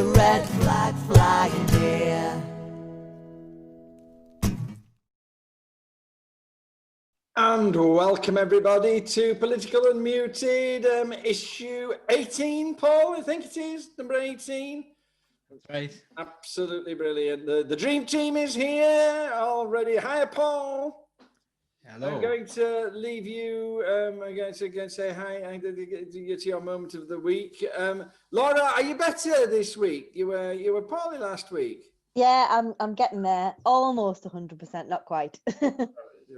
a red flag flying here. And welcome everybody to Political Unmuted, issue 18, Paul, I think it is, number 18. That's right. Absolutely brilliant. The dream team is here already. Hi, Paul. Hello. I'm going to leave you, I'm going to say hi. I'm going to get to your moment of the week. Laura, are you better this week? You were poorly last week. Yeah, I'm getting there. Almost 100%, not quite.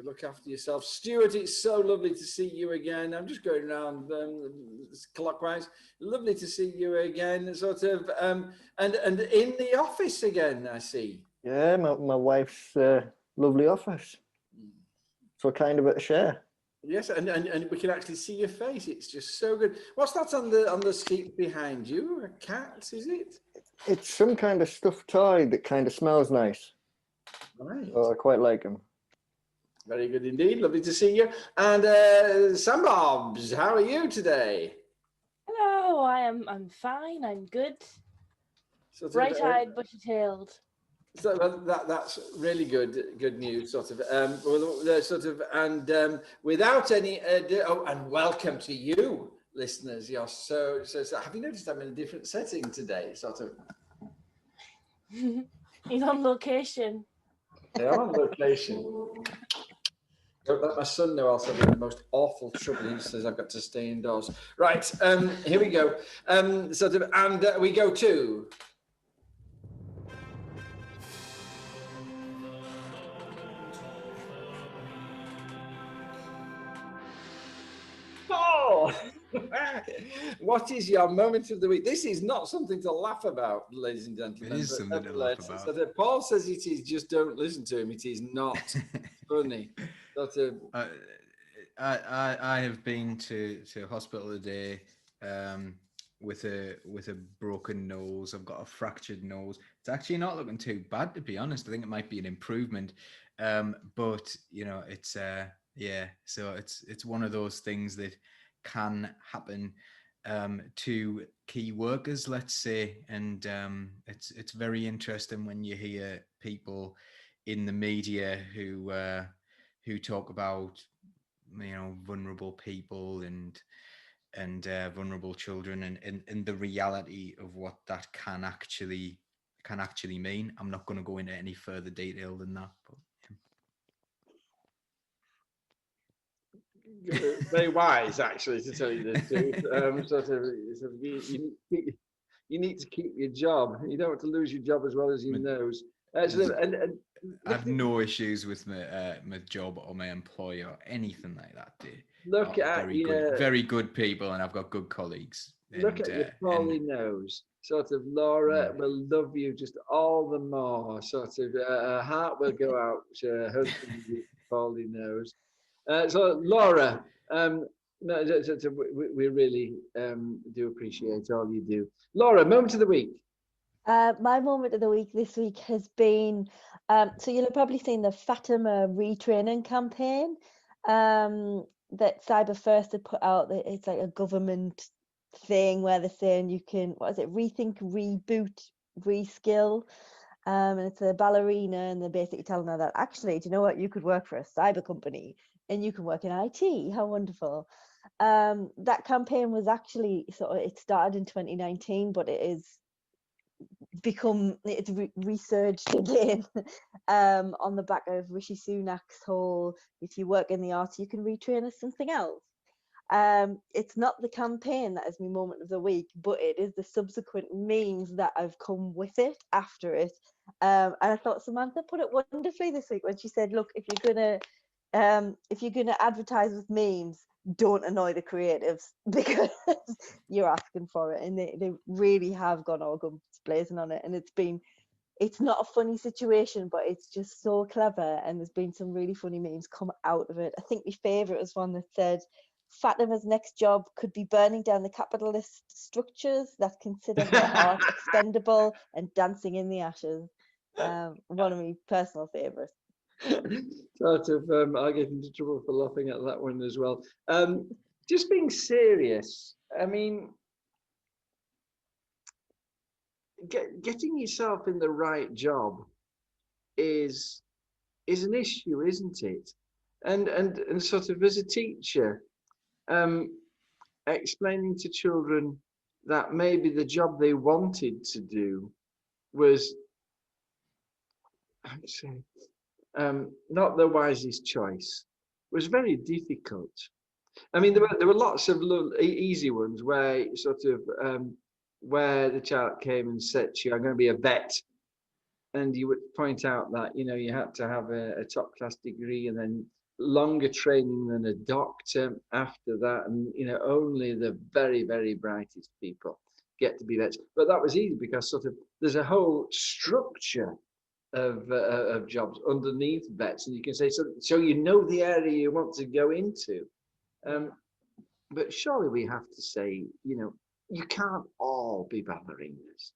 Look after yourself. Stuart, it's so lovely to see you again. I'm just going around clockwise. Lovely to see you again, sort of, and in the office again, I see. Yeah, my wife's lovely office. So kind of a share. Yes, and we can actually see your face. It's just so good. What's that on the seat behind you? A cat, is it? It's some kind of stuffed toy that kind of smells nice. Right. So I quite like them. Very good indeed. Lovely to see you. And Sam Bobs, how are you today? Hello, I'm fine. I'm good. Bright-eyed, bushy-tailed. So that's really good news. Sort of, and without any ado, and welcome to you, listeners. You're so. Have you noticed I'm in a different setting today? Sort of. He's on location. I am on location. Don't let my son know, else I'll be in the most awful trouble. He says I've got to stay indoors. Right, here we go. And we go to. Paul, what is your moment of the week? This is not something to laugh about, ladies and gentlemen. It is something to laugh about. So that Paul says it is, just don't listen to him. It is not funny. I have been to hospital today with a broken nose. I've got a fractured nose. It's actually not looking too bad, to be honest. I think it might be an improvement. But you know, it's yeah. So it's one of those things that can happen to key workers, let's say, and it's very interesting when you hear people in the media who talk about, you know, vulnerable people and vulnerable children and the reality of what that can actually mean. I'm not going to go into any further detail than that, but very wise, actually, to tell you the truth. You need to keep your job. You don't want to lose your job as well as your nose. I have no issues with my job or my employer or anything like that. Look at very good people, and I've got good colleagues. Look at your poorly nose. Sort of, Laura will love you just all the more. Sort of, her heart will go out to her husband with poorly nose. So, Laura, we really do appreciate all you do. Laura, moment of the week. My moment of the week this week has been, so you'll have probably seen the Fatima retraining campaign that Cyber First had put out. It's like a government thing where they're saying you can, what is it, rethink, reboot, reskill. And it's a ballerina, and they're basically telling her that, actually, do you know what, you could work for a cyber company and you can work in IT. How wonderful. That campaign was actually it started in 2019, but it's resurged again on the back of Rishi Sunak's whole, if you work in the arts, you can retrain as something else. It's not the campaign that is my moment of the week, but it is the subsequent memes that have come with it after it. And I thought Samantha put it wonderfully this week when she said, look, if you're gonna advertise with memes, don't annoy the creatives, because you're asking for it. And they really have gone all guns blazing on it. And it's not a funny situation, but it's just so clever. And there's been some really funny memes come out of it. I think my favorite was one that said, Fatima's next job could be burning down the capitalist structures that consider her art expendable and dancing in the ashes. One of my personal favorites. Sort of, I get into trouble for laughing at that one as well. Just being serious, I mean, getting yourself in the right job is an issue, isn't it? And sort of as a teacher, explaining to children that maybe the job they wanted to do was, I'd say, not the wisest choice, was very difficult. I mean, there were lots of easy ones where sort of where the child came and said to you, "I'm going to be a vet," and you would point out that you had to have a top class degree and then longer training than a doctor after that, and only the very, very brightest people get to be vets. But that was easy because sort of there's a whole structure of jobs underneath vets, and you can say so the area you want to go into. But surely we have to say, you can't all be ballerinas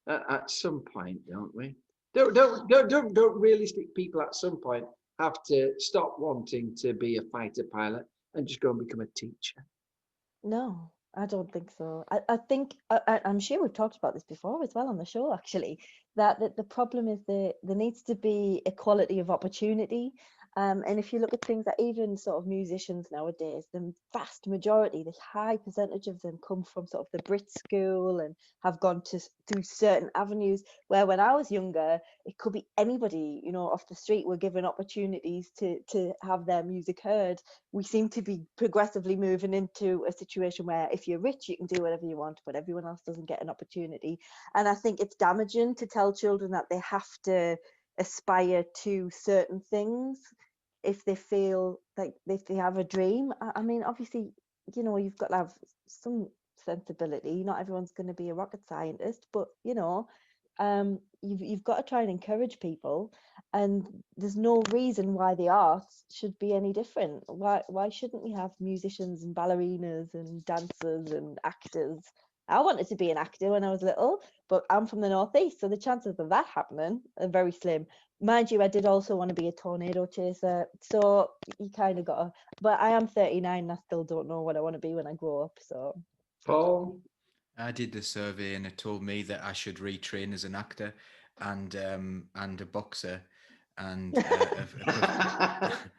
at some point, don't we? Don't realistic people at some point have to stop wanting to be a fighter pilot and just go and become a teacher? No, I don't think so. I think I'm sure we've talked about this before as well on the show, actually, that the problem is there needs to be equality of opportunity. And if you look at things that even sort of musicians nowadays, the vast majority, the high percentage of them come from sort of the Brit school and have gone through certain avenues, where when I was younger, it could be anybody, off the street were given opportunities to have their music heard. We seem to be progressively moving into a situation where if you're rich, you can do whatever you want, but everyone else doesn't get an opportunity. And I think it's damaging to tell children that they have to aspire to certain things if they feel like if they have a dream. I mean, obviously, you've got to have some sensibility. Not everyone's going to be a rocket scientist, but you've got to try and encourage people, and there's no reason why the arts should be any different. Why shouldn't we have musicians and ballerinas and dancers and actors? I wanted to be an actor when I was little, but I'm from the northeast, so the chances of that happening are very slim. Mind you, I did also want to be a tornado chaser, so you kind of got to, but I am 39 and I still don't know what I want to be when I grow up. So Paul? I did the survey and it told me that I should retrain as an actor and a boxer and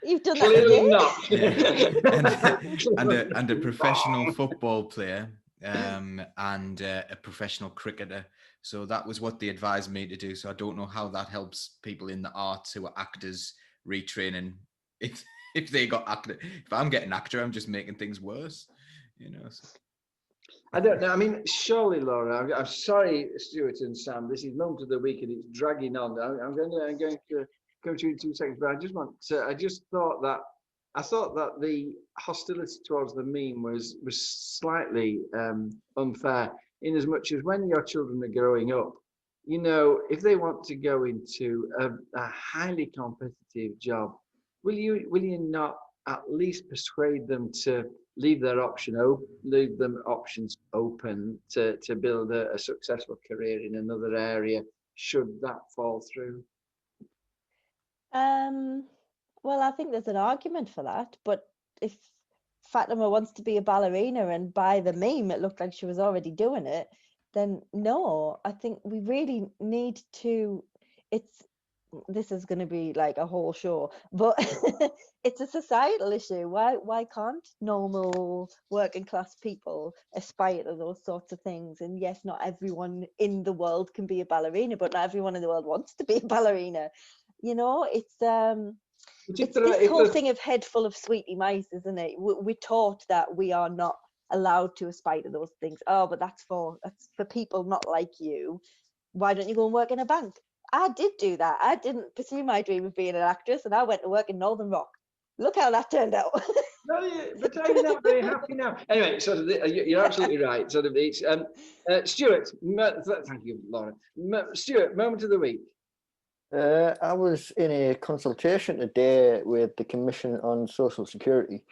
you've done that Clearly again? not. Yeah. and a professional football player and a professional cricketer. So that was what they advised me to do. So I don't know how that helps people in the arts who are actors retraining. If they got actor, if I'm getting actor, I'm just making things worse. So. I don't know. I mean, surely, Laura. I'm sorry, Stuart and Sam. This is moment of the week, and it's dragging on. I'm going to go to you in 2 seconds, but I just thought that the hostility towards the meme was slightly unfair, in as much as when your children are growing up, if they want to go into a highly competitive job, will you not at least persuade them to leave them options open to build a successful career in another area should that fall through? Well, I think there's an argument for that, but if Fatima wants to be a ballerina and by the meme it looked like she was already doing it, then no, I think we really need to, this is going to be like a whole show, but it's a societal issue. Why can't normal working class people aspire to those sorts of things? And yes, not everyone in the world can be a ballerina, but not everyone in the world wants to be a ballerina. It's this whole thing of head full of sweetie mice, isn't it? We're taught that we are not allowed to aspire to those things. Oh, but that's for people not like you. Why don't you go and work in a bank? I did do that. I didn't pursue my dream of being an actress, and I went to work in Northern Rock. Look how that turned out. No, but are you not very happy now? Anyway, you're absolutely right. It's Stuart. Thank you, Laura. Stuart, moment of the week. I was in a consultation today with the Commission on Social Security,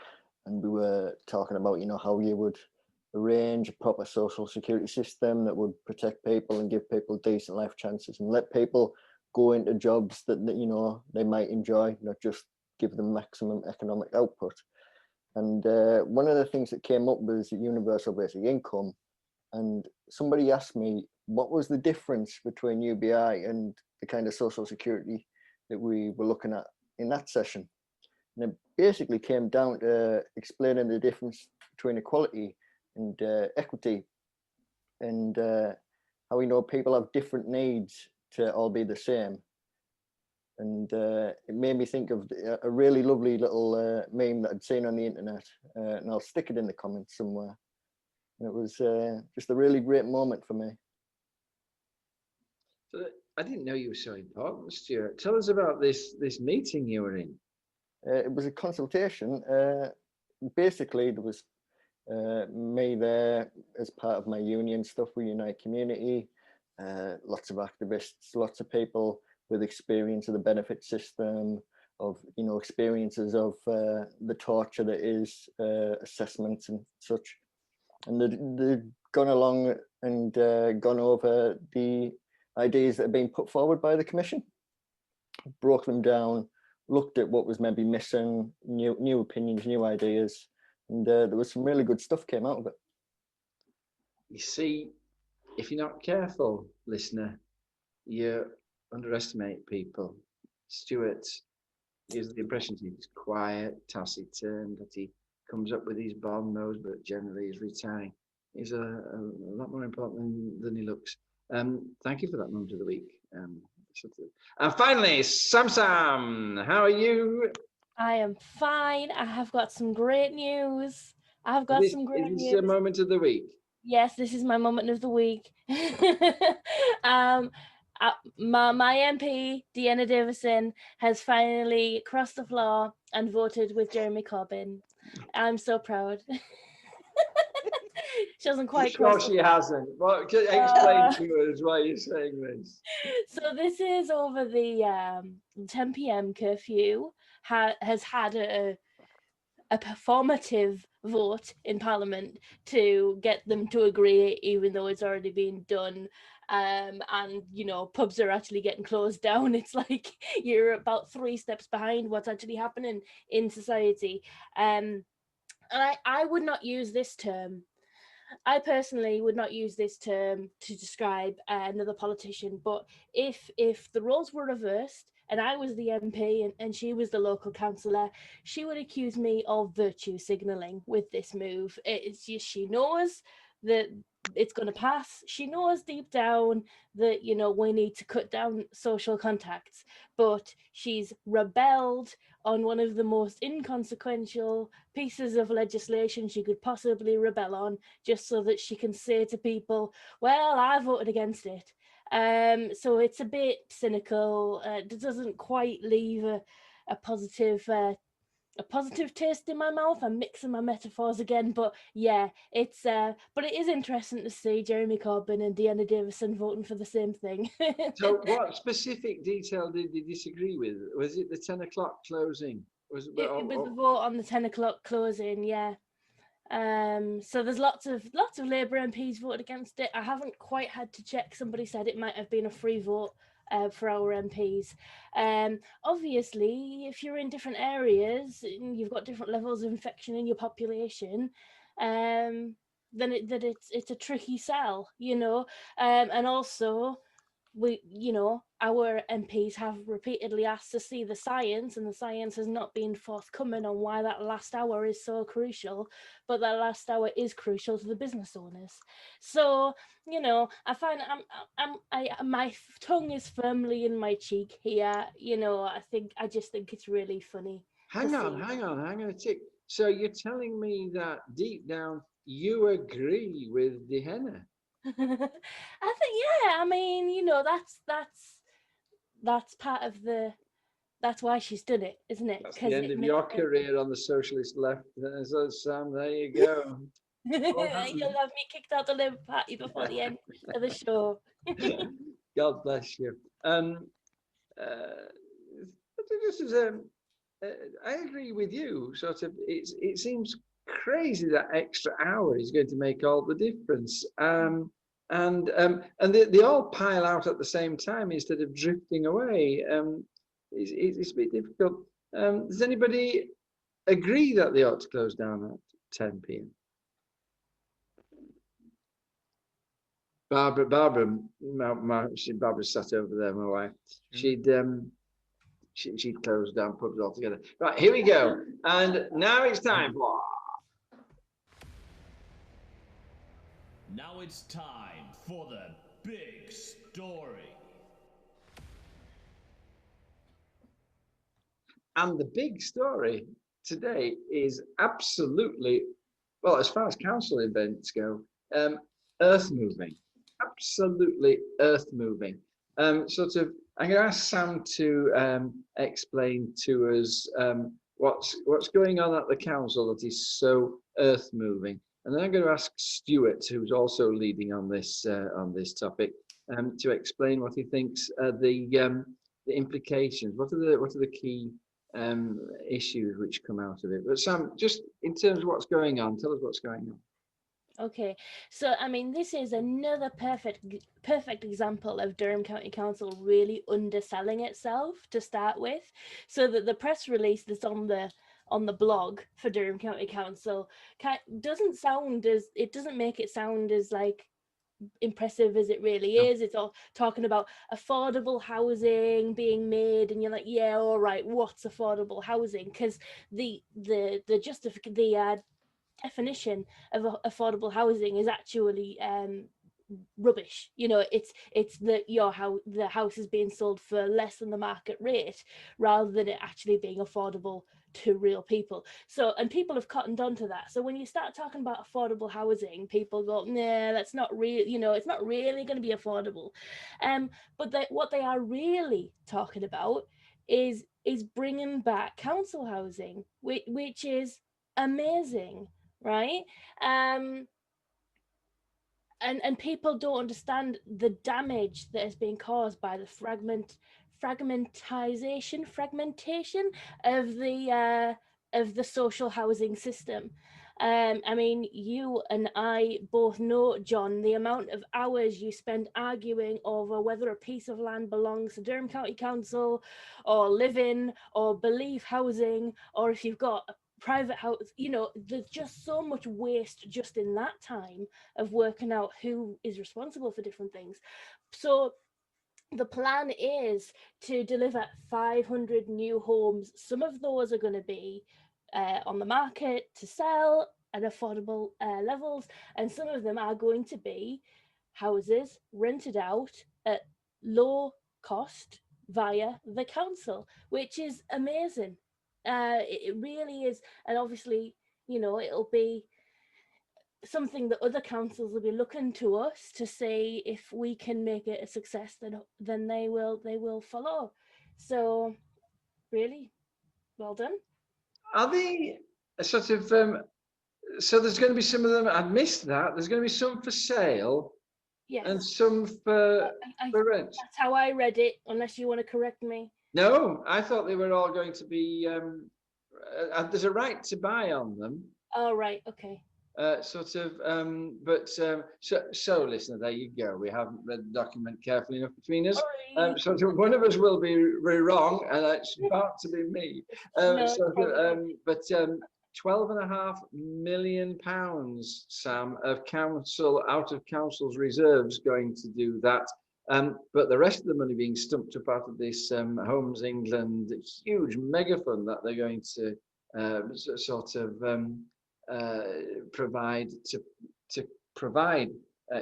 and we were talking about, how you would arrange a proper social security system that would protect people and give people decent life chances and let people go into jobs that they might enjoy, not just give them maximum economic output. And one of the things that came up was universal basic income. and somebody asked me what was the difference between UBI and the kind of social security that we were looking at in that session. And it basically came down to explaining the difference between equality and equity, and how we know people have different needs to all be the same. And it made me think of a really lovely little meme that I'd seen on the internet, and I'll stick it in the comments somewhere. And it was just a really great moment for me. So I didn't know you were so important, Stuart. Tell us about this meeting you were in. It was a consultation. Basically, there was me there as part of my union stuff with Unite Community, lots of activists, lots of people with experience of the benefit system, of experiences of the torture that is assessments and such, and they've gone along and gone over the ideas that have been put forward by the commission, broke them down, looked at what was maybe missing, new opinions, new ideas, and there was some really good stuff came out of it. You see, if you're not careful, listener, you underestimate people. Stuart gives the impression he's quiet, taciturn, that he comes up with these bomb no's, but generally is retiring. He's a lot more important than he looks. Thank you for that moment of the week. And finally, Sam, how are you? I am fine. I have got some great news. Is this your moment of the week? Yes, this is my moment of the week. My MP, Deanna Davison, has finally crossed the floor and voted with Jeremy Corbyn. I'm so proud. She hasn't quite crossed. She hasn't. Well, explain to us why you're saying this. So this is over the 10 p.m. curfew. Has had a performative vote in Parliament to get them to agree, even though it's already been done. And pubs are actually getting closed down. It's like you're about 3 steps behind what's actually happening in society. And I would not use this term. I personally would not use this term to describe another politician, but if the roles were reversed and I was the MP and she was the local councillor, she would accuse me of virtue signalling with this move. It's just, she knows that it's going to pass. She knows deep down that, we need to cut down social contacts, but she's rebelled on one of the most inconsequential pieces of legislation she could possibly rebel on, just so that she can say to people, well, I voted against it. So it's a bit cynical. It doesn't quite leave a positive taste in my mouth. I'm mixing my metaphors again, but yeah, but it is interesting to see Jeremy Corbyn and Deanna Davison voting for the same thing. So what specific detail did you disagree with? Was it the 10 o'clock closing? It was the vote on the 10 o'clock closing, yeah. So there's lots of Labour MPs voted against it. I haven't quite had to check. Somebody said it might have been a free vote for our MPs. Obviously, if you're in different areas and you've got different levels of infection in your population, then it's a tricky sell, and also our MPs have repeatedly asked to see the science, and the science has not been forthcoming on why that last hour is so crucial, but that last hour is crucial to the business owners. So, I find my tongue is firmly in my cheek here. I just think it's really funny. Hang on a tick. So you're telling me that deep down you agree with Deanna? I think, yeah. I mean, that's part of that's why she's done it, isn't it? That's the end of your career on the socialist left. So Sam, there you go. You'll have me kicked out the Labour Party before the end of the show. God bless you. I agree with you. Sort of, it seems crazy that extra hour is going to make all the difference. And they all pile out at the same time instead of drifting away. It's a bit difficult. Does anybody agree that they ought to close down at 10 p.m.? Barbara sat over there, my wife. She'd closed down pubs altogether. Right, here we go. And now it's time for... Now it's time for the big story. And the big story today is absolutely, well, as far as council events go, earth moving. Absolutely earth moving. I'm going to ask Sam to explain to us what's going on at the council that is so earth moving. And then I'm going to ask Stuart, who's also leading on this topic, to explain what he thinks the implications. What are the key issues which come out of it? But Sam, just in terms of what's going on, tell us what's going on. Okay, so I mean, this is another perfect example of Durham County Council really underselling itself to start with, so that the press release that's on the blog for Durham County Council doesn't make it sound as like impressive as it really is. It's all talking about affordable housing being made, and you're like, yeah, all right, what's affordable housing? Because the definition of affordable housing is actually rubbish. You know, it's that the house is being sold for less than the market rate, rather than it actually being affordable to real people. So, and people have cottoned on to that. So when you start talking about affordable housing, people go, nah, that's not real, you know, it's not really going to be affordable. But what they are really talking about is bringing back council housing, which is amazing, right? And people don't understand the damage that has been caused by the fragmentation of the social housing system. I mean, you and I both know, John, the amount of hours you spend arguing over whether a piece of land belongs to Durham County Council, or live-in, or belief housing, or if you've got a private house. You know, there's just so much waste just in that time of working out who is responsible for different things. So the plan is to deliver 500 new homes. Some of those are going to be on the market to sell at affordable levels, and some of them are going to be houses rented out at low cost via the council, which is amazing. It really is. And obviously, you know, it'll be something that other councils will be looking to us to see if we can make it a success. Then they will follow. So really well done. Are they sort of so there's going to be some of them, I'd missed that, there's going to be some for sale, Yes, and some for rent? That's how I read it, unless you want to correct me. No, I thought they were all going to be there's a right to buy on them. Oh, right, okay. So listener, there you go. We haven't read the document carefully enough between us. So one of us will be wrong, and it's about to be me. No, 12.5 million pounds, Sam, of council out of council's reserves going to do that. But the rest of the money being stumped up out of this Homes England huge mega fund that they're going to provide to provide.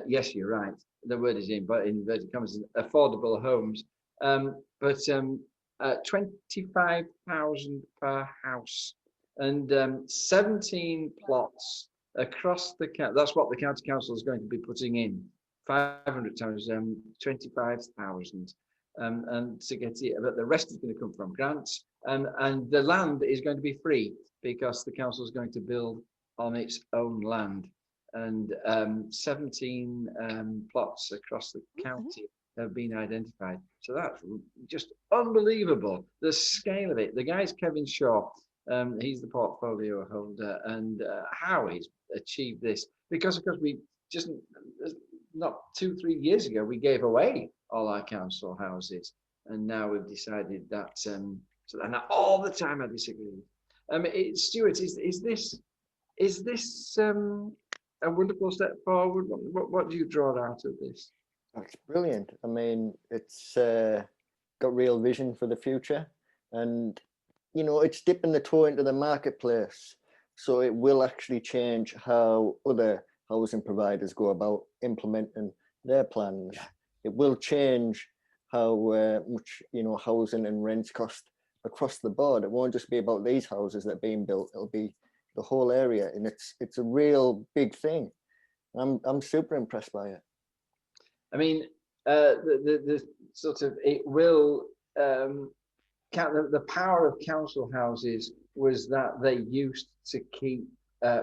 Yes, you're right. The word is in, but in inverted commas, affordable homes. But 25,000 per house, and 17 plots across the county. That's what the county council is going to be putting in. 500 times 25,000, and to get it, but the rest is going to come from grants, and the land is going to be free because the council is going to build on its own land, and 17 plots across the county have been identified. So that's just unbelievable, the scale of it. The guy's Kevin Shaw. He's the portfolio holder, and how he's achieved this, because of course we just not 2-3 years ago we gave away all our council houses, and now we've decided that and all the time I disagree. Stuart, is this a wonderful step forward. What do you draw out of this? It's brilliant. I mean, it's got real vision for the future, and you know, it's dipping the toe into the marketplace, so it will actually change how other housing providers go about implementing their plans. It will change how much, you know, housing and rents cost across the board. It won't just be about these houses that are being built. It'll be the whole area, and it's a real big thing. I'm super impressed by it. I mean, the sort of it will the power of council houses was that they used to keep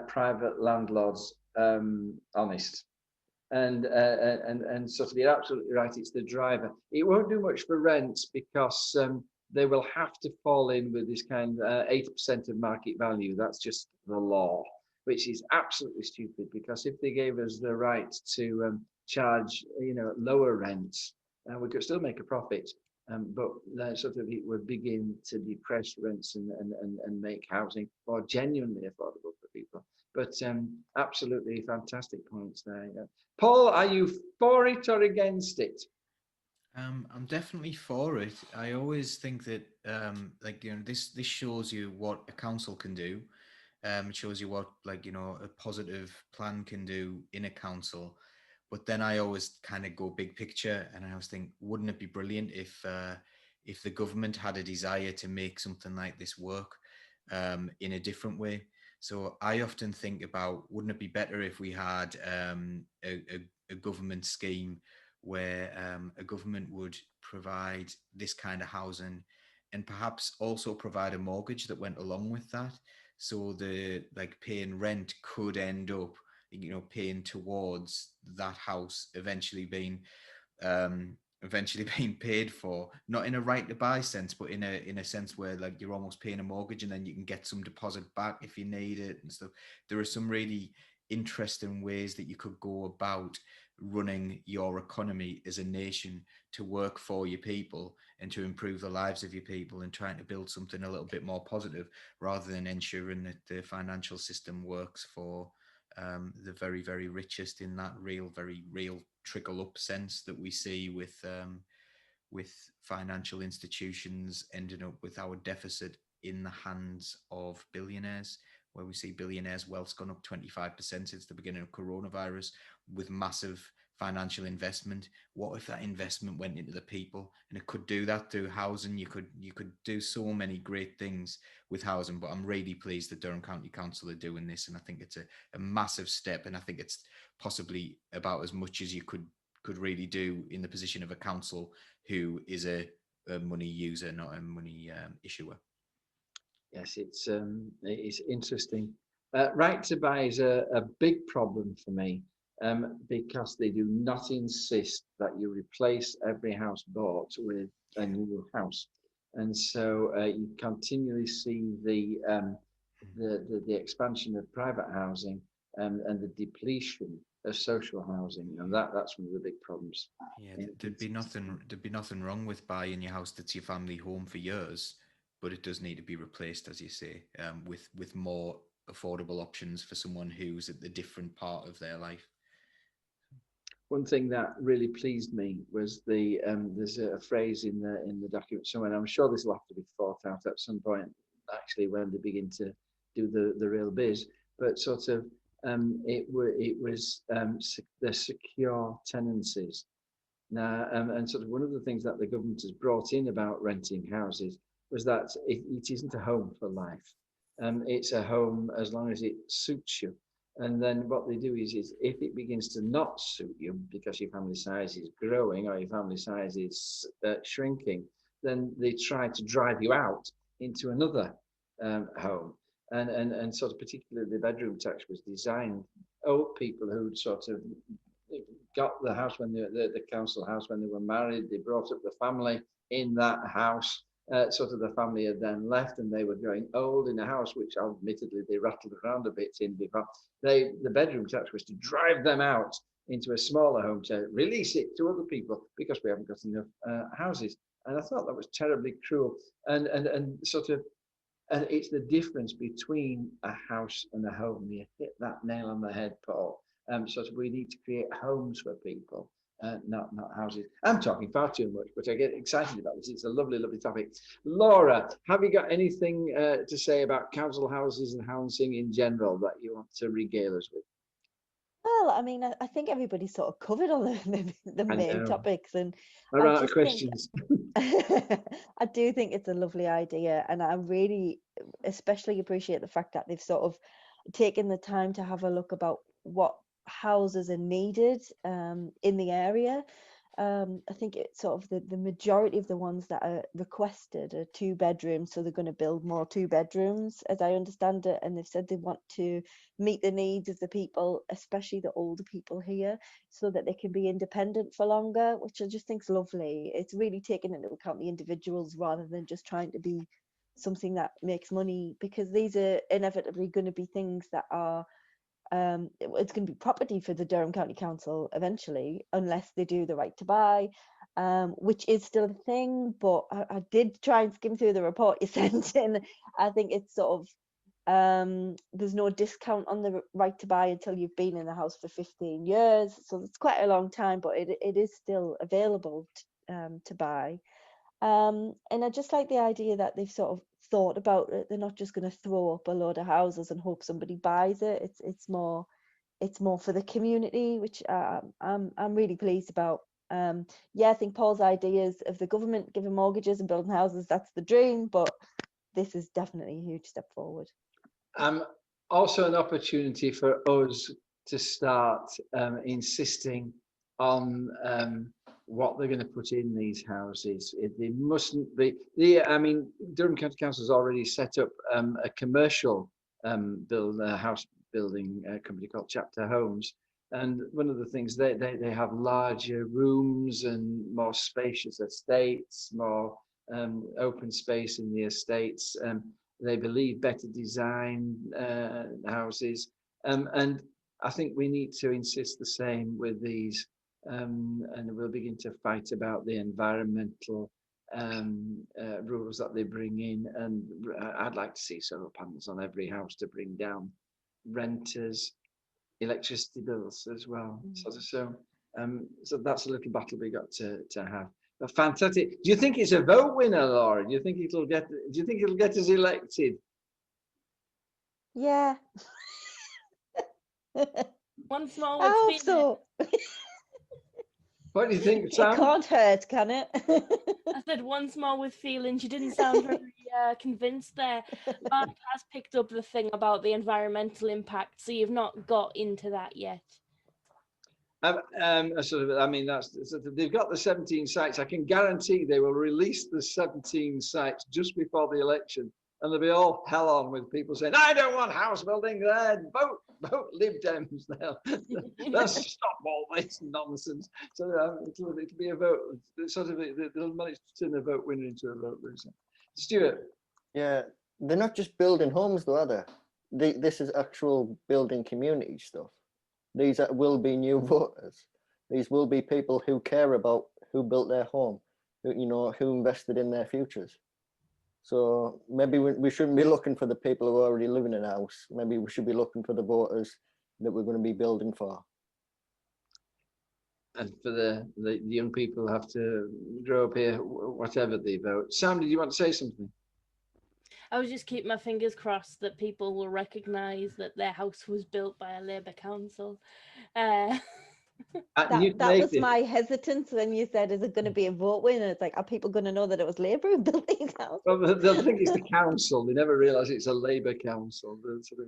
private landlords honest. And sort of, you're absolutely right, it's the driver. It won't do much for rents because they will have to fall in with this kind of 80% of market value. That's just the law, which is absolutely stupid, because if they gave us the right to charge, you know, lower rents, we could still make a profit. But sort of it would begin to depress rents and make housing more genuinely affordable for people. But absolutely fantastic points there. Yeah. Paul, are you for it or against it? I'm definitely for it. I always think that, like, you know, this shows you what a council can do. It shows you what, like, you know, a positive plan can do in a council. But then I always kind of go big picture, and I always think, wouldn't it be brilliant if the government had a desire to make something like this work in a different way? So I often think about, wouldn't it be better if we had a government scheme where a government would provide this kind of housing, and perhaps also provide a mortgage that went along with that, so the, like, paying rent could end up, you know, paying towards that house eventually being paid for, not in a right to buy sense, but in a sense where, like, you're almost paying a mortgage and then you can get some deposit back if you need it and stuff. There are some really interesting ways that you could go about running your economy as a nation to work for your people and to improve the lives of your people, and trying to build something a little bit more positive, rather than ensuring that the financial system works for the very, very richest, in that very real trickle up sense that we see with financial institutions ending up with our deficit in the hands of billionaires, where we see billionaires' wealth's gone up 25% since the beginning of coronavirus, with massive financial investment. What if that investment went into the people? And it could do that through housing. You could do so many great things with housing. But I'm really pleased that Durham County Council are doing this, and I think it's a massive step, and I think it's possibly about as much as you could really do in the position of a council who is a money user, not a money issuer. Yes, it's interesting. Right to buy is a big problem for me, because they do not insist that you replace every house bought with a new house, and so you continually see the expansion of private housing and the depletion of social housing, and that's one of the big problems. Yeah, there'd be nothing wrong with buying your house that's your family home for years, but it does need to be replaced, as you say, with more affordable options for someone who's at the different part of their life. One thing that really pleased me was there's a phrase in the document somewhere, and I'm sure this will have to be thought out at some point, actually, when they begin to do the real biz, but sort of it was the secure tenancies. Now, and sort of one of the things that the government has brought in about renting houses was that it isn't a home for life. It's a home as long as it suits you. And then what they do is if it begins to not suit you because your family size is growing or your family size is shrinking, then they try to drive you out into another home. And sort of particularly the bedroom tax was designed, old people who'd sort of got the house when the council house when they were married, they brought up the family in that house. Sort of the family had then left, and they were growing old in a house which admittedly they rattled around a bit in before. The bedroom tax was to drive them out into a smaller home, to release it to other people because we haven't got enough houses. And I thought that was terribly cruel. And sort of, it's the difference between a house and a home. You hit that nail on the head, Paul. Sort of, we need to create homes for people, not houses. I'm talking far too much, but I get excited about this. It's a lovely, lovely topic. Laura, have you got anything to say about council houses and housing in general that you want to regale us with? Well, I mean, I think everybody sort of covered all the I main know. topics, and I'm I out of just think questions. I do think it's a lovely idea, and I really especially appreciate the fact that they've sort of taken the time to have a look about what houses are needed in the area. I think it's sort of the majority of the ones that are requested are 2 bedrooms, so they're going to build more 2 bedrooms, as I understand it, and they've said they want to meet the needs of the people, especially the older people here, so that they can be independent for longer, which I just think is lovely. It's really taking into account the individuals rather than just trying to be something that makes money, because these are inevitably going to be things that are it's going to be property for the Durham County Council eventually, unless they do the right to buy, which is still a thing. But I did try and skim through the report you sent in. I think it's sort of there's no discount on the right to buy until you've been in the house for 15 years. So it's quite a long time, but it is still available to buy. And I just like the idea that they've sort of thought about it. They're not just going to throw up a load of houses and hope somebody buys it. It's more for the community, which I'm really pleased about. Yeah, I think Paul's ideas of the government giving mortgages and building houses, that's the dream, but this is definitely a huge step forward. Also an opportunity for us to start insisting on what they're going to put in these houses. They mustn't be. I mean, Durham County Council has already set up a commercial house building company called Chapter Homes, and one of the things they have larger rooms and more spacious estates, more open space in the estates. They believe better design houses, and I think we need to insist the same with these, and we'll begin to fight about the environmental rules that they bring in. And I'd like to see solar panels on every house to bring down renters' electricity bills as well. So that's a little battle we got to have. But fantastic. Do you think it's a vote winner, Laura? Do you think it'll get us elected? Yeah. Once more I with hope so. What do you think, Sam? It can't hurt, can it? I said once more with feelings. You didn't sound very convinced there. Mark has picked up the thing about the environmental impact, so you've not got into that yet. I mean, they've got the 17 sites. I can guarantee they will release the 17 sites just before the election, and there'll be all hell on with people saying, "I don't want house building there. Vote Lib Dems now. Let's stop all this nonsense." So it'll be a vote. They'll manage to turn a vote winner into a vote loser. Stuart. Yeah, they're not just building homes, though, are they? This is actual building community stuff. These will be new voters. These will be people who care about who built their home, who invested in their futures. So maybe we shouldn't be looking for the people who are already living in a house. Maybe we should be looking for the voters that we're going to be building for. And for the young people who have to grow up here, whatever they vote. Sam, did you want to say something? I would just keep my fingers crossed that people will recognise that their house was built by a Labour council. That was my hesitance when you said, is it going to be a vote winner? It's like, are people going to know that it was Labour who built these houses? Well, they'll think it's the council. They never realise it's a Labour council.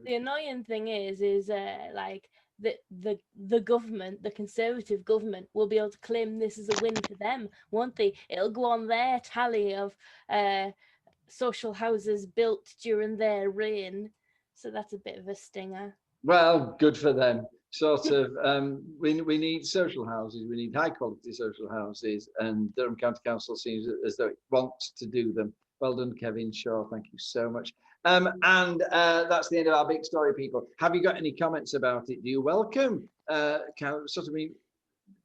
The annoying thing is like the government, the Conservative government, will be able to claim this as a win for them, won't they? It'll go on their tally of social houses built during their reign. So that's a bit of a stinger. Well, good for them. We need social houses. We need high quality social houses, and Durham County Council seems as though it wants to do them. Well done, Kevin Shaw. Thank you so much. And that's the end of our big story, people. Have you got any comments about it? Do you welcome? Do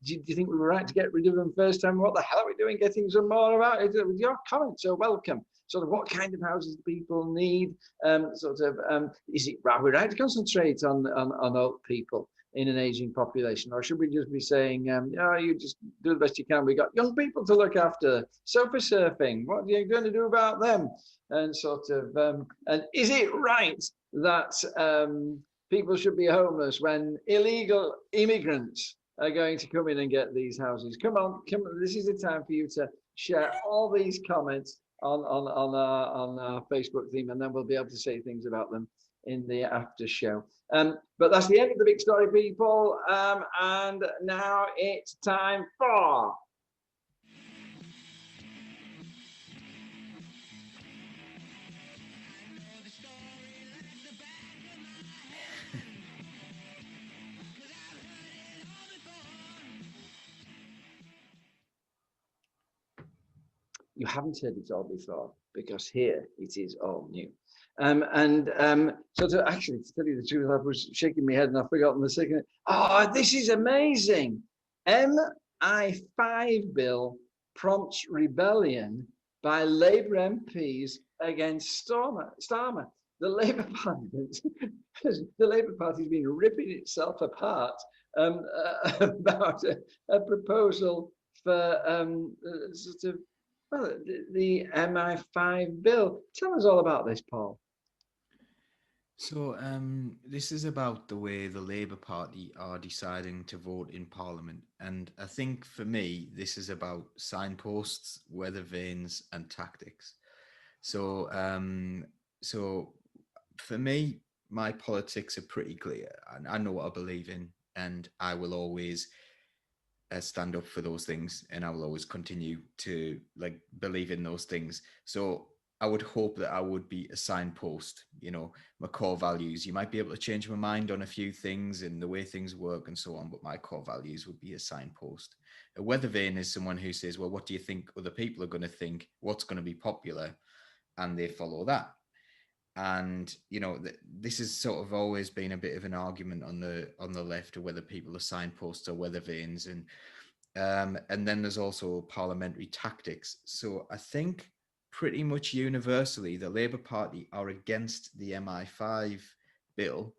you think we were right to get rid of them first time? What the hell are we doing getting some more about it? With your comments, so welcome. What kind of houses do people need? Is it right? We're right to concentrate on old people. in an aging population? Or should we just be saying, you just do the best you can? We got young people to look after, sofa surfing, what are you going to do about them? And sort of, and is it right that people should be homeless when illegal immigrants are going to come in and get these houses? Come on, this is the time for you to share all these comments on our Facebook theme, and then we'll be able to say things about them in the after show. But that's the end of the big story, people. And now it's time for you haven't heard it all before, because here it is all new. So to tell you the truth, I was shaking my head and I've forgotten the second. Oh, this is amazing. MI5 bill prompts rebellion by Labour MPs against Starmer. The Labour Party's been ripping itself apart about a proposal for sort of, well, the MI5 bill. Tell us all about this, Paul. So this is about the way the Labour Party are deciding to vote in Parliament. And I think for me, this is about signposts, weather vanes and tactics. So so for me, my politics are pretty clear. And I know what I believe in, and I will always stand up for those things, and I will always continue to believe in those things. So I would hope that I would be a signpost, my core values. You might be able to change my mind on a few things and the way things work and so on, but my core values would be a signpost. A weather vane is someone who says, well, what do you think other people are going to think? What's going to be popular? And they follow that. And, this has sort of always been a bit of an argument on the left of whether people are signposts or weather vanes. And then there's also parliamentary tactics. So I think pretty much universally, the Labour Party are against the MI5 bill,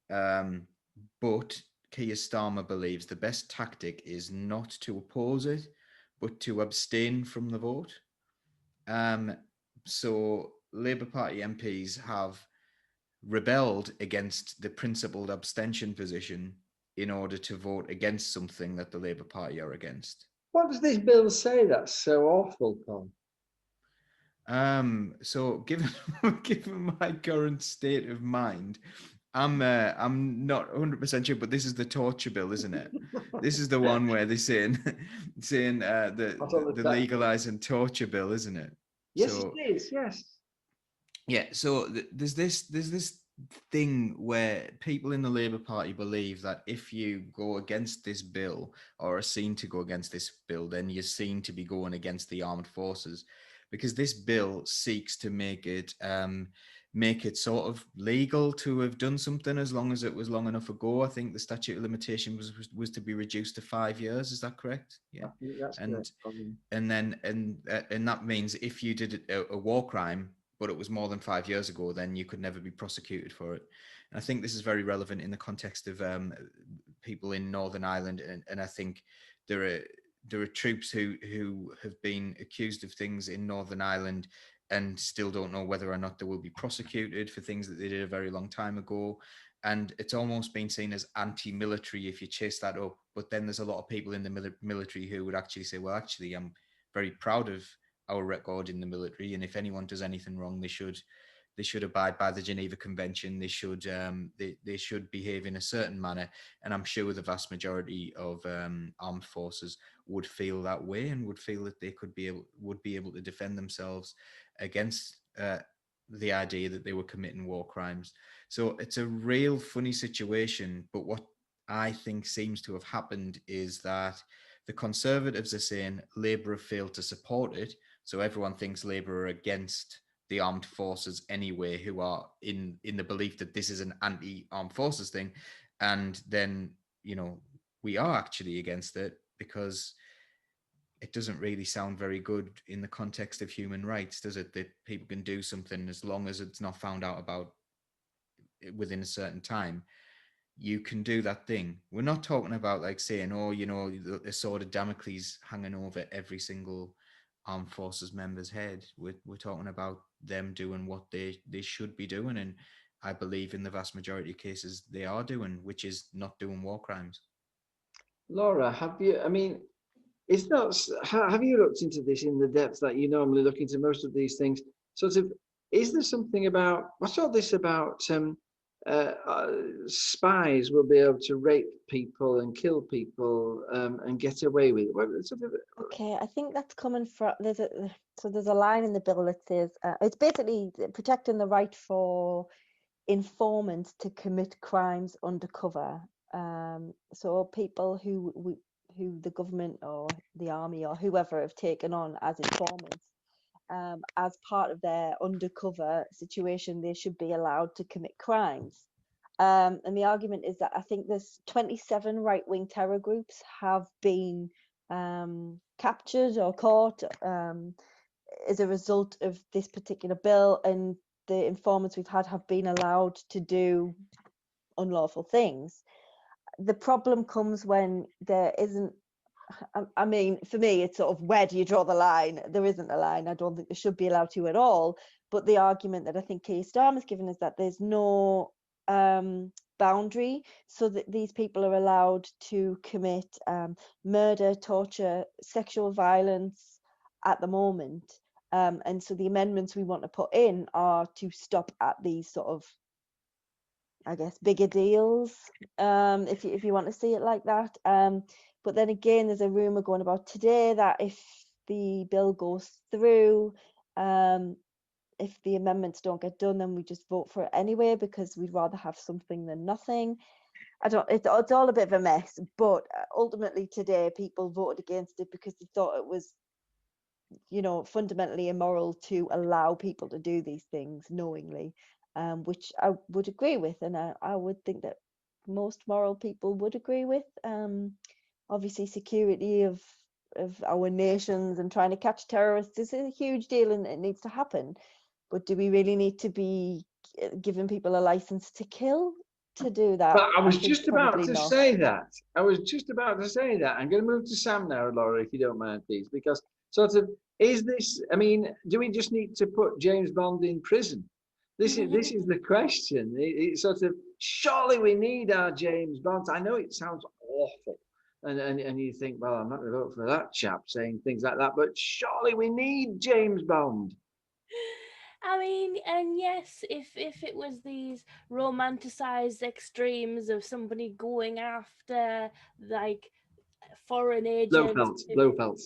but Keir Starmer believes the best tactic is not to oppose it, but to abstain from the vote. So Labour Party MPs have rebelled against the principled abstention position in order to vote against something that the Labour Party are against. What does this bill say that's so awful, Paul? So given my current state of mind, I'm not 100% sure, but this is the torture bill, isn't it? This is the one where they're saying the legalizing torture bill, isn't it? Yes, so, it is. Yes. Yeah. So there's this thing where people in the Labour Party believe that if you go against this bill or are seen to go against this bill, then you're seen to be going against the armed forces, because this bill seeks to make it sort of legal to have done something as long as it was long enough ago. I think the statute of limitation was to be reduced to 5 years. Is that correct? Yeah. I think that's correct. And that means if you did a war crime, but it was more than 5 years ago, then you could never be prosecuted for it. And I think this is very relevant in the context of people in Northern Ireland. And I think there are troops who have been accused of things in Northern Ireland and still don't know whether or not they will be prosecuted for things that they did a very long time ago. And it's almost been seen as anti-military if you chase that up. But then there's a lot of people in the military who would actually say, well, actually, I'm very proud of our record in the military, and if anyone does anything wrong, they should abide by the Geneva Convention. They should behave in a certain manner. And I'm sure the vast majority of armed forces would feel that way and would feel that they would be able to defend themselves against the idea that they were committing war crimes. So it's a real funny situation. But what I think seems to have happened is that the Conservatives are saying Labour have failed to support it. So everyone thinks Labour are against the armed forces anyway, who are in the belief that this is an anti-armed forces thing. And then, we are actually against it because it doesn't really sound very good in the context of human rights, does it? That people can do something as long as it's not found out about within a certain time. you can do that thing. We're not talking about like saying, oh, you know, the sword of Damocles hanging over every single armed forces member's head. We're talking about them doing what they should be doing, and I believe in the vast majority of cases they are doing, which is not doing war crimes. Laura, have you? I mean, it's not. Have you looked into this in the depth that you normally look into most of these things? Sort of, is there something about? I saw this about spies will be able to rape people and kill people and get away with it. Sort of, Okay, I think that's coming from there's a line in the bill that says it's basically protecting the right for informants to commit crimes undercover. So people who the government or the army or whoever have taken on as informants, as part of their undercover situation, they should be allowed to commit crimes. And the argument is that I think there's 27 right-wing terror groups have been captured or caught as a result of this particular bill, and the informants we've had have been allowed to do unlawful things. The problem comes when there isn't, I mean, for me, it's sort of, where do you draw the line? There isn't a line. I don't think they should be allowed to at all. But the argument that I think Keir Starmer's given is that there's no boundary, so that these people are allowed to commit murder, torture, sexual violence at the moment. And so the amendments we want to put in are to stop at these sort of, I guess, bigger deals, if you want to see it like that. But then again, there's a rumor going about today that if the bill goes through, if the amendments don't get done, then we just vote for it anyway, because we'd rather have something than nothing. It's all a bit of a mess, but ultimately today people voted against it because they thought it was, you know, fundamentally immoral to allow people to do these things knowingly, which I would agree with, and I would think that most moral people would agree with. Obviously, security of our nations and trying to catch terrorists is a huge deal, and it needs to happen. But do we really need to be giving people a license to kill to do that? But I was think just about probably to not. say that. I was just about to say that. I'm going to move to Sam now, Laura, if you don't mind, please, because sort of, is this? I mean, do we just need to put James Bond in prison? This is the question. It's sort of, surely we need our James Bonds. I know it sounds awful, and you think, well, I'm not going to vote for that chap saying things like that, but surely we need James Bond. I mean, and yes, if it was these romanticized extremes of somebody going after like foreign agents, Blofeld.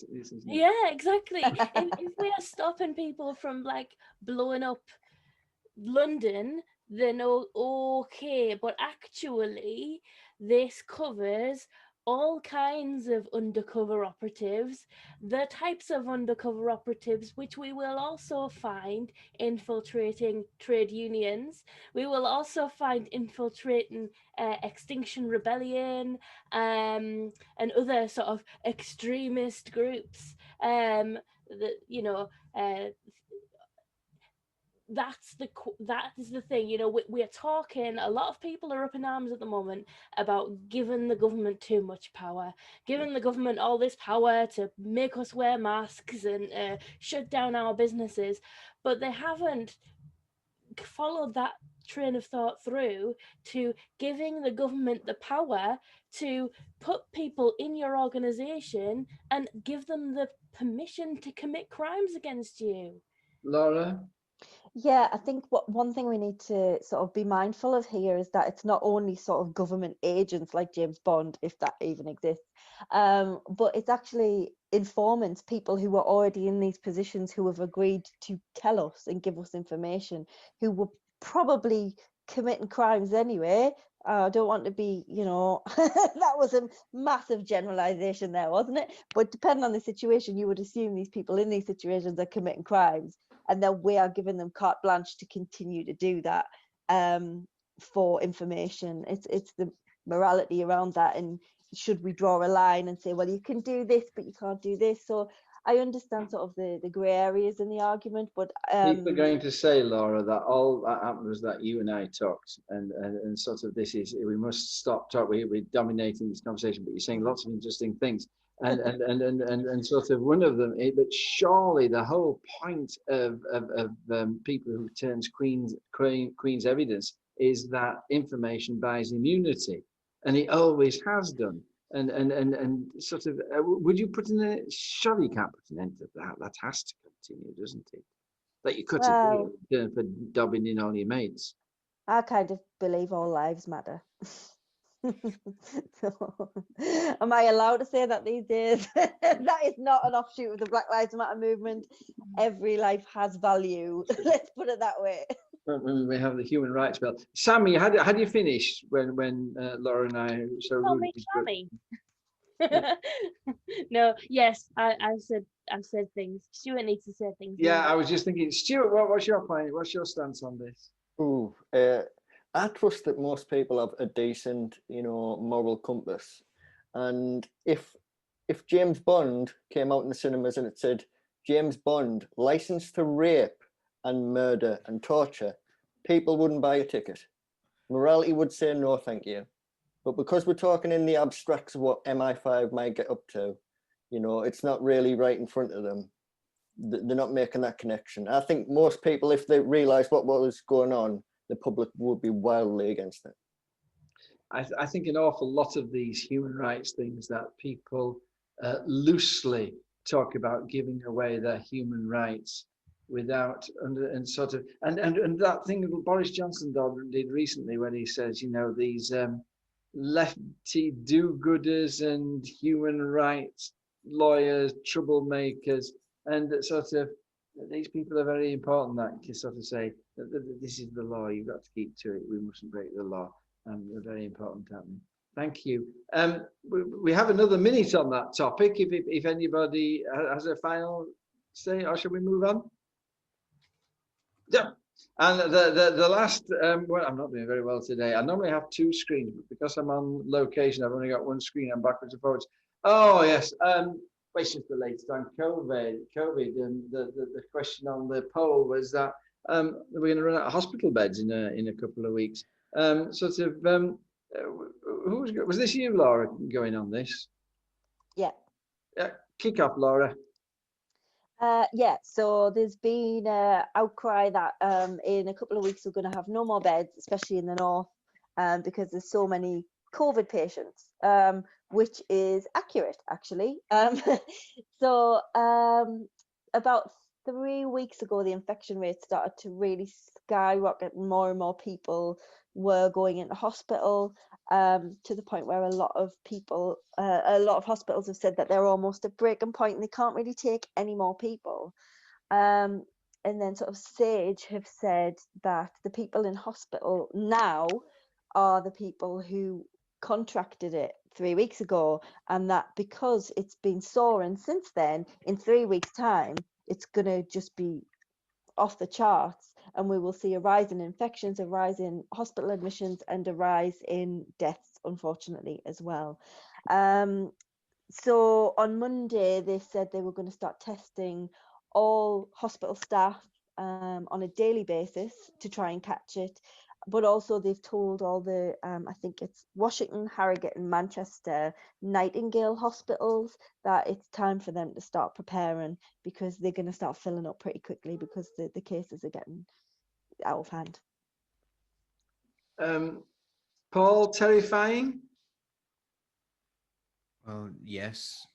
yeah, exactly. If we are stopping people from like blowing up London, then okay, but actually this covers all kinds of undercover operatives, the types of undercover operatives which we will also find infiltrating trade unions. We will also find infiltrating Extinction Rebellion and other sort of extremist groups. That, you know, that is the thing, you know. We're talking, a lot of people are up in arms at the moment about giving the government too much power, giving the government all this power to make us wear masks and shut down our businesses, but they haven't followed that train of thought through to giving the government the power to put people in your organization and give them the permission to commit crimes against you. Laura? Yeah, I think one thing we need to sort of be mindful of here is that it's not only sort of government agents like James Bond, if that even exists, but it's actually informants, people who are already in these positions who have agreed to tell us and give us information, who were probably committing crimes anyway. I don't want to be, you know, that was a massive generalization there, wasn't it? But depending on the situation, you would assume these people in these situations are committing crimes, and then we are giving them carte blanche to continue to do that for information. It's the morality around that, and should we draw a line and say, well, you can do this but you can't do this? So I understand sort of the grey areas in the argument, but People are going to say, Laura, that all that happened was that you and I talked, and sort of this is, we must stop talking. We're dominating this conversation, but you're saying lots of interesting things, and sort of one of them. But surely the whole point of people who turns Queen's evidence is that information buys immunity, and it always has done. And sort of, would you put in a, surely you can't put an end to that. That has to continue, doesn't it? That you cut well, a deal for dobbing in all your mates. I kind of believe all lives matter. So, am I allowed to say that these days? That is not an offshoot of the Black Lives Matter movement. Every life has value. Let's put it that way. When we have the human rights bill. Sammy, how do you finish when Laura and I so Call rudely me Sammy. No, yes, I said things. Stuart needs to say things. Yeah, more. I was just thinking, Stuart, what's your point? What's your stance on this? Ooh, I trust that most people have a decent, moral compass. And if James Bond came out in the cinemas and it said, James Bond, licensed to rape and murder and torture, people wouldn't buy a ticket. Morality would say no, thank you. But because we're talking in the abstracts of what MI5 might get up to, it's not really right in front of them. They're not making that connection. I think most people, if they realised what was going on, the public would be wildly against it. I think an awful lot of these human rights things that people loosely talk about giving away their human rights without and that thing that Boris Johnson did recently when he says, these lefty do-gooders and human rights lawyers, troublemakers, and sort of these people are very important that you sort of say that this is the law, you've got to keep to it, we mustn't break the law. They're very important, Captain. Thank you. We have another minute on that topic. If anybody has a final say, or shall we move on? Yeah. And the last, well, I'm not doing very well today. I normally have two screens, but because I'm on location, I've only got one screen. I'm backwards and forwards. Oh yes. It's just the latest on COVID. And the question on the poll was that we're going to run out of hospital beds in a couple of weeks. Was this you, Laura, going on this? Yeah. Kick off, Laura. Yeah, so there's been an outcry that in a couple of weeks we're going to have no more beds, especially in the north, because there's so many COVID patients, which is accurate, actually. So about 3 weeks ago, the infection rate started to really skyrocket. More and more people were going into hospital, to the point where a lot of hospitals have said that they're almost at breaking point and they can't really take any more people. And then sort of SAGE have said that the people in hospital now are the people who contracted it 3 weeks ago, and that because it's been soaring since then, in 3 weeks' time, it's going to just be off the charts, and we will see a rise in infections, a rise in hospital admissions, and a rise in deaths, unfortunately, as well. So on Monday, they said they were going to start testing all hospital staff on a daily basis to try and catch it. But also they've told all the, I think it's Washington, Harrogate and Manchester Nightingale hospitals that it's time for them to start preparing, because they're going to start filling up pretty quickly because the cases are getting out of hand. Paul, terrifying? Well, yes.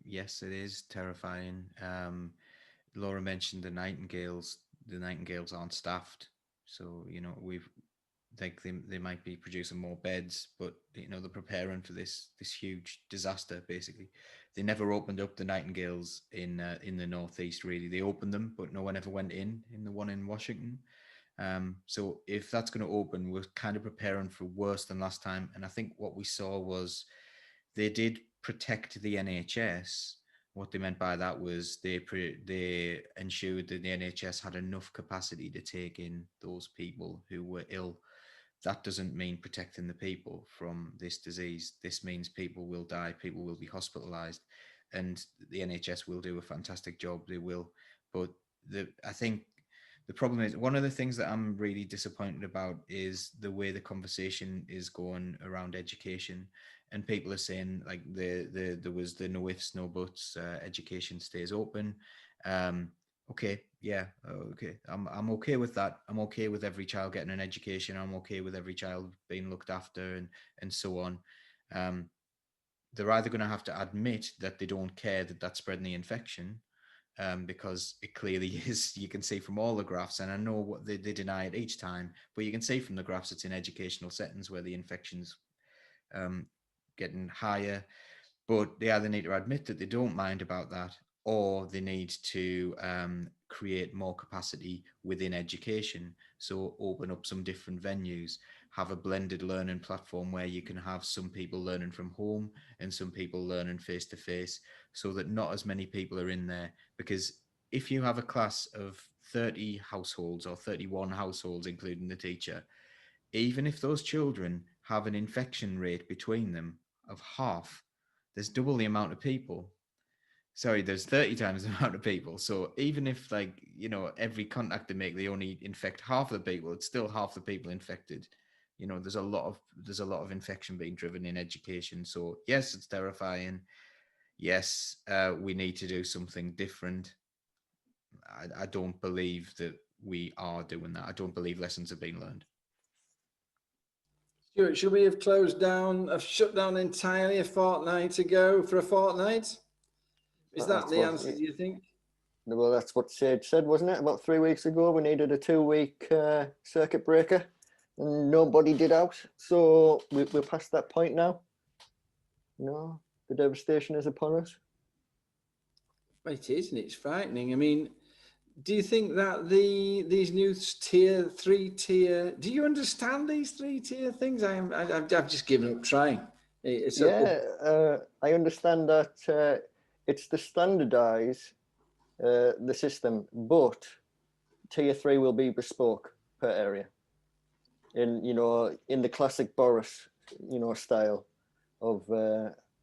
Yes, it is terrifying. Laura mentioned the Nightingales. The Nightingales aren't staffed. So, we've they might be producing more beds, but they're preparing for this huge disaster. Basically, they never opened up the Nightingales in the northeast. Really, they opened them, but no one ever went in the one in Washington. So if that's going to open, we're kind of preparing for worse than last time. And I think what we saw was they did protect the NHS. What they meant by that was they ensured that the NHS had enough capacity to take in those people who were ill. That doesn't mean protecting the people from this disease. This means people will die, people will be hospitalized. and the NHS will do a fantastic job. They will, but I think the problem is, one of the things that I'm really disappointed about is the way the conversation is going around education, and people are saying like there was the no ifs no buts, education stays open. Okay, yeah, okay, I'm okay with that. I'm okay with every child getting an education. I'm okay with every child being looked after, and so on. They're either going to have to admit that they don't care that that's spreading the infection, because it clearly is. You can see from all the graphs, and I know what they deny it each time, but you can see from the graphs it's in educational settings where the infection's getting higher. But they either need to admit that they don't mind about that, or they need to create more capacity within education. So open up some different venues, have a blended learning platform where you can have some people learning from home and some people learning face to face, so that not as many people are in there. Because if you have a class of 30 households or 31 households, including the teacher, even if those children have an infection rate between them of half, there's double the amount of people. Sorry, there's 30 times the amount of people. So even if, like, every contact they make, they only infect half of the people, it's still half the people infected. There's a lot of infection being driven in education. So yes, it's terrifying. Yes, we need to do something different. I don't believe that we are doing that. I don't believe lessons have been learned. Stuart, should we have shut down entirely a fortnight ago for a fortnight? Is that the answer, do you think? Well, that's what Sage said, wasn't it? About 3 weeks ago, we needed a 2-week circuit breaker, and nobody did out. So we're past that point now. The devastation is upon us. It is, and it's frightening. I mean, do you think that these new three-tier, do you understand these three-tier things? I've just given up trying. I understand that it's to standardise the system, but tier 3 will be bespoke per area. In the classic Boris, style of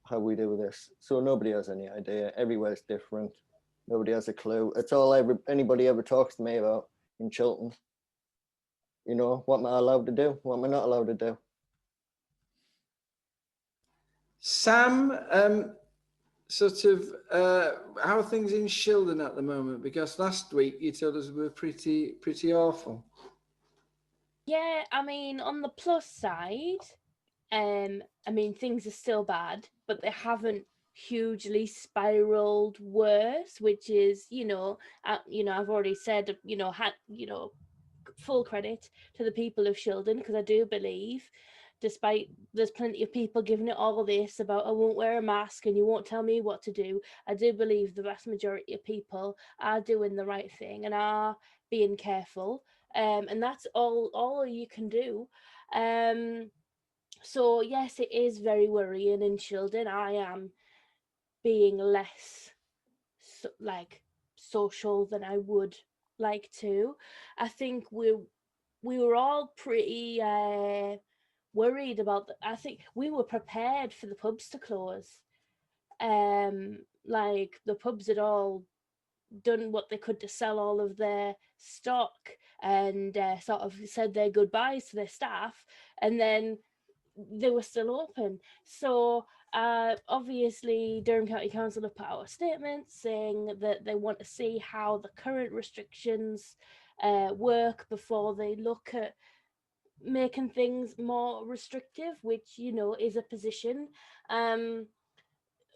how we do this. So nobody has any idea. Everywhere's different. Nobody has a clue. It's all anybody ever talks to me about in Chiltern. What am I allowed to do? What am I not allowed to do? Sam, how are things in Shildon at the moment? Because last week you told us we were pretty awful. Yeah, I mean, on the plus side, things are still bad, but they haven't hugely spiraled worse, which is, I've already said, full credit to the people of Shildon, because I do believe, despite there's plenty of people giving it all this about I won't wear a mask and you won't tell me what to do, I do believe the vast majority of people are doing the right thing and are being careful, and that's all you can do. So yes, it is very worrying in Shildon. I am being less social than I would like to. I think we were all pretty worried about I think we were prepared for the pubs to close. The pubs had all done what they could to sell all of their stock and sort of said their goodbyes to their staff, and then they were still open. So obviously Durham County Council have put out a statement saying that they want to see how the current restrictions work before they look at making things more restrictive, which is a position.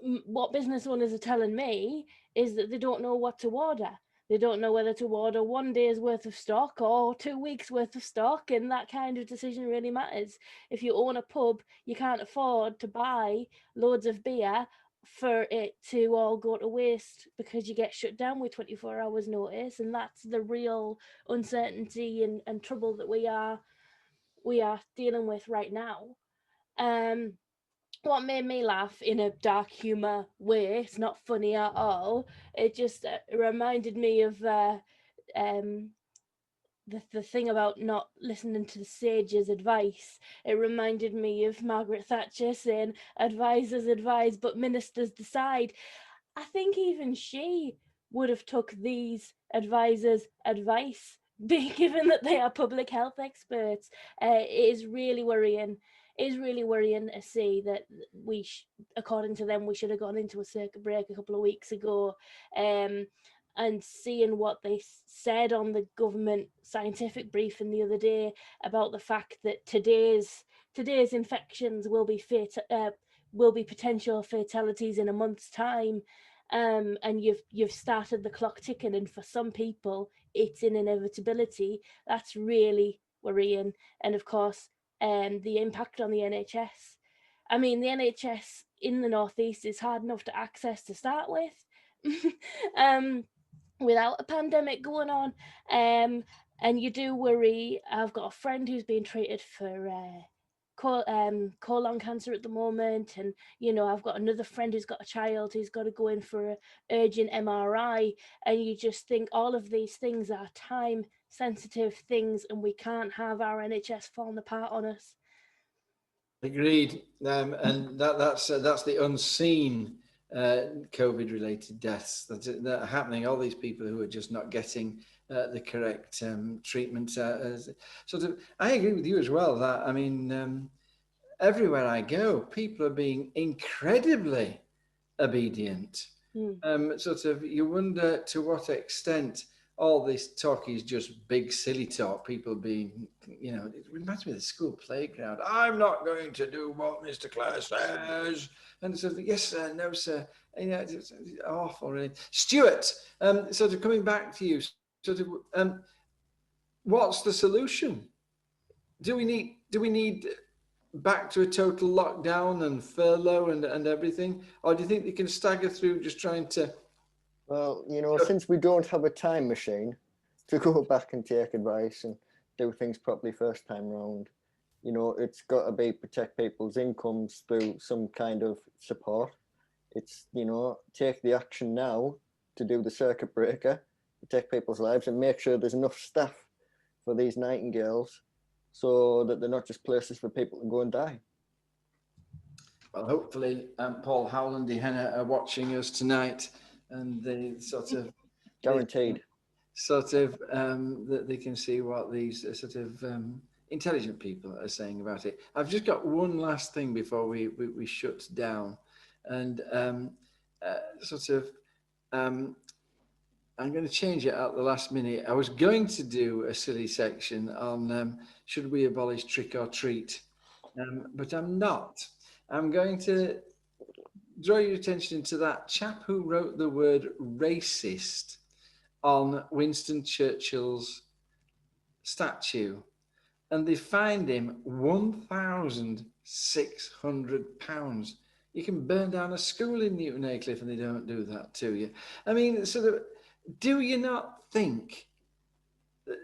What business owners are telling me is that they don't know what to order. They don't know whether to order 1 day's worth of stock or 2 weeks worth of stock, and that kind of decision really matters. If you own a pub, you can't afford to buy loads of beer for it to all go to waste because you get shut down with 24 hours notice, and that's the real uncertainty and trouble that we are dealing with right now. What made me laugh in a dark humor way, it's not funny at all, it just reminded me of the thing about not listening to the sage's advice. It reminded me of Margaret Thatcher saying, advisors advise but ministers decide. I think even she would have took these advisors' advice, being given that they are public health experts. It is really worrying. It is really worrying to see that according to them, we should have gone into a circuit break a couple of weeks ago. And seeing what they said on the government scientific briefing the other day about the fact that today's infections will be potential fatalities in a month's time, and you've started the clock ticking, and for some people it's an inevitability. That's really worrying. And of course, the impact on the NHS. I mean, the NHS in the northeast is hard enough to access to start with. Without a pandemic going on. And you do worry. I've got a friend who's being treated for colon cancer at the moment, and I've got another friend who's got a child who's got to go in for an urgent MRI, and you just think all of these things are time sensitive things, and we can't have our NHS falling apart on us. Agreed. And that's the unseen COVID-related deaths that are happening. All these people who are just not getting the correct treatment. I agree with you as well. That, I mean, everywhere I go, people are being incredibly obedient. You wonder to what extent all this talk is just big silly talk. People being, it reminds me of the school playground. I'm not going to do what Mr. Clare says. And yes, sir, no, sir. It's awful, really. Stuart, coming back to you, what's the solution? Do we need back to a total lockdown and furlough and everything? Or do you think they can stagger through just trying to... Well, since we don't have a time machine to go back and take advice and do things properly first time round, it's got to be protect people's incomes through some kind of support. It's, take the action now to do the circuit breaker, protect people's lives, and make sure there's enough staff for these nightingales so that they're not just places for people to go and die. Well, hopefully Paul Howland Henna are watching us tonight, and they guaranteed that they can see what these intelligent people are saying about it. I've just got one last thing before we shut down, and I'm going to change it at the last minute. I was going to do a silly section on should we abolish trick or treat, but I'm not. I'm going to draw your attention to that chap who wrote the word racist on Winston Churchill's statue, and they fined him £1,600. You can burn down a school in Newton Aycliffe and they don't do that to you. I mean, do you not think,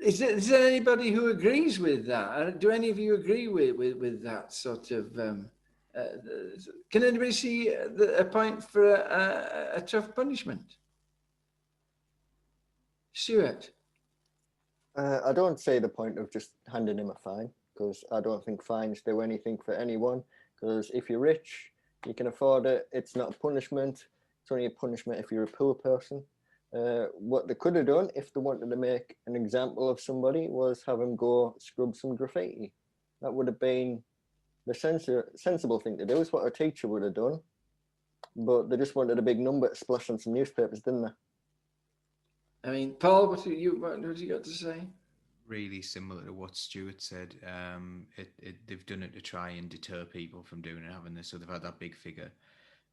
is there anybody who agrees with that? Do any of you agree with that sort of, can anybody see a point for a tough punishment? Stuart? I don't see the point of just handing him a fine, because I don't think fines do anything for anyone, because if you're rich, you can afford it. It's not a punishment. It's only a punishment if you're a poor person. What they could have done if they wanted to make an example of somebody was have him go scrub some graffiti. That would have been the sensible thing to do. Is what a teacher would have done, but they just wanted a big number to splash on some newspapers, didn't they? I mean, Paul, what have you got to say? Really similar to what Stuart said. They've done it to try and deter people from doing it, haven't they? So they've had that big figure.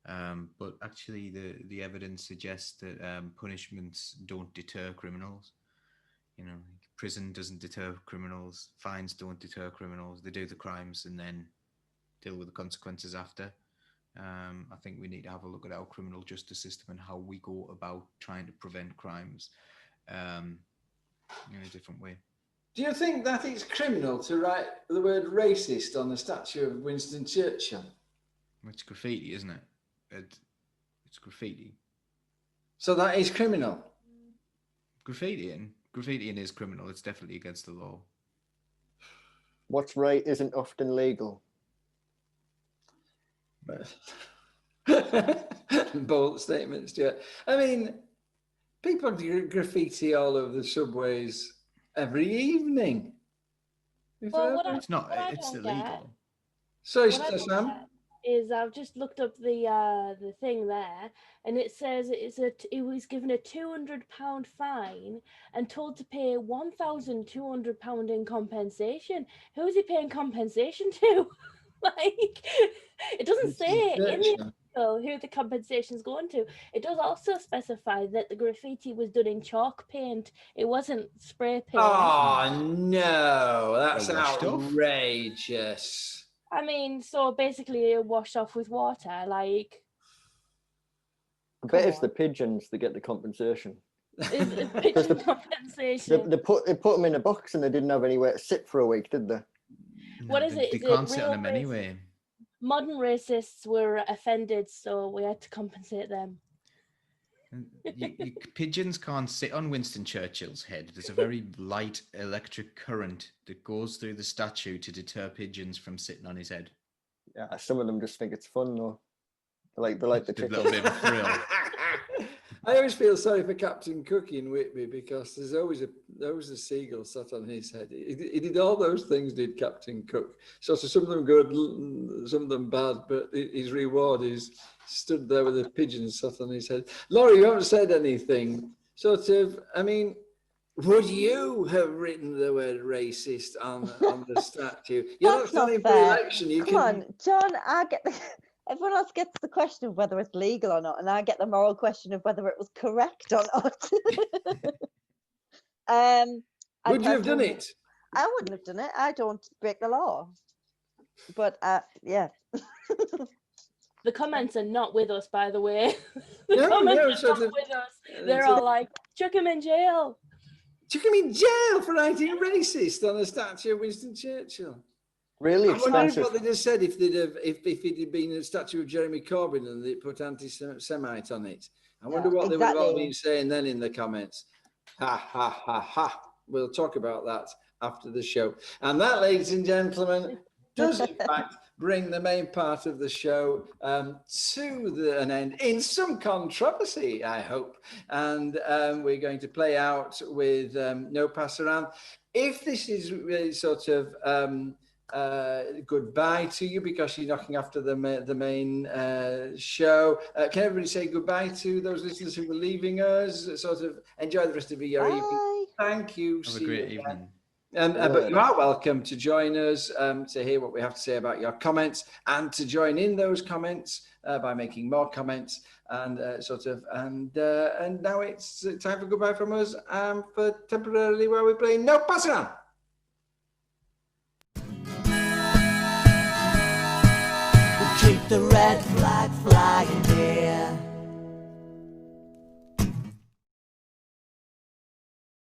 But actually, the evidence suggests that punishments don't deter criminals. Prison doesn't deter criminals. Fines don't deter criminals. They do the crimes and then deal with the consequences after. I think we need to have a look at our criminal justice system and how we go about trying to prevent crimes in a different way. Do you think that it's criminal to write the word racist on the statue of Winston Churchill? It's graffiti, isn't it? It's graffiti. So that is criminal? Graffitiing is criminal. It's definitely against the law. What's right isn't often legal. bold statement, Stuart. I mean, people graffiti all over the subways every evening. Well, It's not. what I It's don't get illegal. Sorry, What I don't Sam. get is I've just looked up the thing there, and it says it was given a £200 fine and told to pay £1,200 in compensation. Who is he paying compensation to? Like, it doesn't say in the article who the compensation's going to. It does also specify that the graffiti was done in chalk paint. It wasn't spray paint. Oh no, that's They're washed off. outrageous. I mean, so basically it washed off with water, like. I bet Come it's the on. pigeons that get the compensation. It's pigeon compensation. They put them in a box and they didn't have anywhere to sit for a week, did they? What is it? They Is it can't sit on real them anyway. Modern racists were offended, so we had to compensate them. Pigeons can't sit on Winston Churchill's head. There's a very light electric current that goes through the statue to deter pigeons from sitting on his head. Yeah, some of them just think it's fun though. They like the It's a tickle. little bit of a thrill. I always feel sorry for Captain Cook in Whitby because there's always a seagull sat on his head. He did all those things, did Captain Cook. So some of them good, some of them bad, but his reward is stood there with a pigeon sat on his head. Laurie, you haven't said anything. Sort of, I mean, would you have written the word racist on the statue? You're not That's not standing for fair. election. You Come on, John, everyone else gets the question of whether it's legal or not, and I get the moral question of whether it was correct or not. Would you have done it? I wouldn't have done it. I don't break the law. But yeah. The comments are not with us, by the way. The No, comments are sort not of- with us. They're all like, chuck him in jail. Took him in jail for writing racist on a statue of Winston Churchill. Really I wonder expensive. what they'd have said if it had been a statue of Jeremy Corbyn and they put anti-Semite on it. I wonder what they would have all exactly. been saying then in the comments. Ha, ha, ha, ha. We'll talk about that after the show. And that, ladies and gentlemen, does in fact bring the main part of the show to an end in some controversy, I hope. And we're going to play out with no pass around. If this is really sort of goodbye to you because you're knocking after the main show, can everybody say goodbye to those listeners who were leaving us? Sort of enjoy the rest of your evening. Thank you. Have a great evening. But you are welcome to join us to hear what we have to say about your comments and to join in those comments by making more comments and and now it's time for goodbye from us for temporarily where we're playing No Pass Around. Keep the red flag flying, dear.